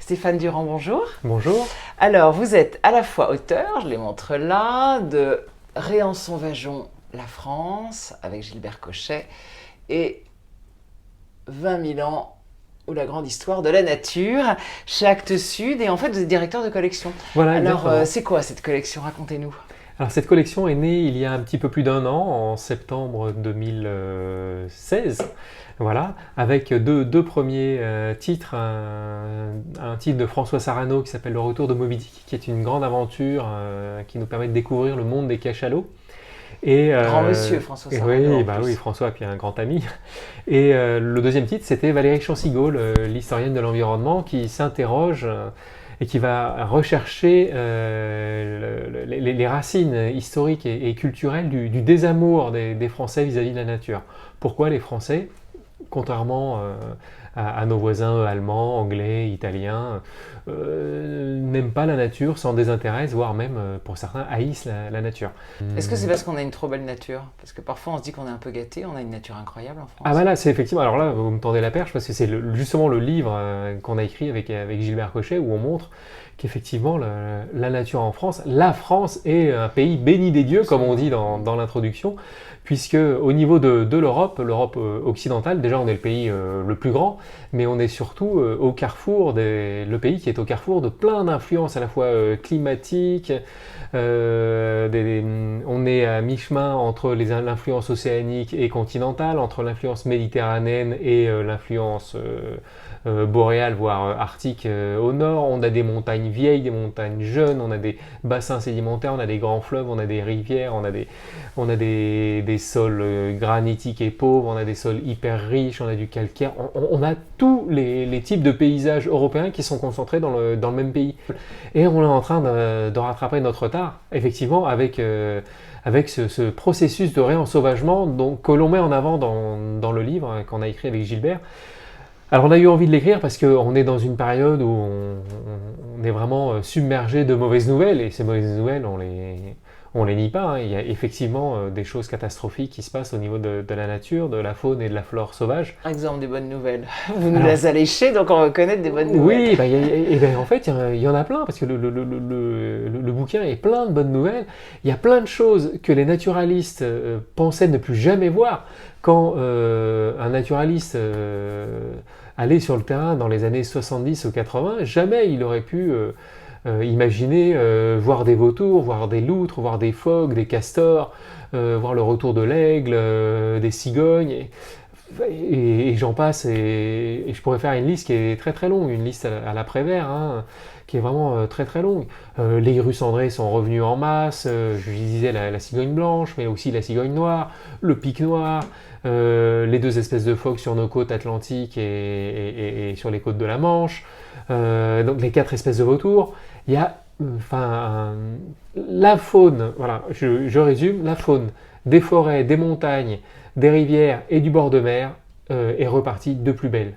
Stéphane Durand, bonjour. Bonjour. Alors, vous êtes à la fois auteur, je les montre là, de Réan-Sauvageons, la France, avec Gilbert Cochet, et 20 000 ans, ou la grande histoire de la nature, chez Actes Sud, et en fait, vous êtes directeur de collection. Voilà, Alors, exactement. c'est quoi cette collection? Racontez-nous. Alors cette collection est née il y a un petit peu plus d'un an, en septembre 2016, voilà, avec deux premiers titres. Un titre de François Sarano qui s'appelle Le Retour de Moby Dick, qui est une grande aventure qui nous permet de découvrir le monde des cachalots. Grand monsieur, François Sarano, Oui, en bah plus. oui, François, puis un grand ami. Et le deuxième titre, c'était Valérie Chansigaud, l'historienne de l'environnement, qui s'interroge et qui va rechercher les racines historiques et culturelles du désamour des Français vis-à-vis de la nature. Pourquoi les Français, contrairement à nos voisins allemands, anglais, italiens, n'aiment pas la nature, s'en désintéressent, voire même, pour certains, haïssent la nature. Est-ce que c'est parce qu'on a une trop belle nature? Parce que parfois, on se dit qu'on est un peu gâté, on a une nature incroyable en Ah France. bah là, c'est effectivement, alors là, vous me tendez la perche parce que c'est justement le livre qu'on a écrit avec Gilbert Cochet où on montre qu'effectivement la nature en France, la France est un pays béni des dieux, comme on dit dans l'introduction, puisque au niveau de l'Europe occidentale, déjà on est le pays le plus grand, mais on est surtout au carrefour, le pays qui est au carrefour de plein d'influences à la fois climatiques, on est à mi-chemin entre l'influence océanique et continentale, entre l'influence méditerranéenne et l'influence boréale, voire arctique au nord. On a des montagnes vieilles, des montagnes jeunes, on a des bassins sédimentaires, on a des grands fleuves, on a des rivières, on a des sols granitiques et pauvres, on a des sols hyper riches, on a du calcaire. On a tous les types de paysages européens qui sont concentrés dans le même pays. Et on est en train de rattraper notre retard, effectivement, avec ce processus de réensauvagement que l'on met en avant dans le livre qu'on a écrit avec Gilbert. Alors on a eu envie de l'écrire parce qu'on est dans une période où on est vraiment submergé de mauvaises nouvelles, et ces mauvaises nouvelles, on les nie pas, hein. Il y a effectivement des choses catastrophiques qui se passent au niveau de la nature, de la faune et de la flore sauvage. Par exemple, des bonnes nouvelles. Vous nous Alors, les alléchez, donc on va connaître des bonnes nouvelles. oui, bah, en fait, il y en a plein, parce que le bouquin est plein de bonnes nouvelles. Il y a plein de choses que les naturalistes pensaient ne plus jamais voir. Quand un naturaliste allait sur le terrain dans les années 70 ou 80, jamais il aurait pu imaginer voir des vautours, voir des loutres, voir des phoques, des castors, voir le retour de l'aigle, des cigognes. Et j'en passe, et je pourrais faire une liste qui est très très longue, une liste à la Prévert, hein, qui est vraiment très très longue. Les grus cendrés sont revenus en masse, je disais la cigogne blanche, mais aussi la cigogne noire, le pic noir, les deux espèces de phoques sur nos côtes atlantiques et sur les côtes de la Manche, donc les 4 espèces de vautours. Il y a la faune, voilà, je résume, la faune des forêts, des montagnes, des rivières et du bord de mer est repartie de plus belle.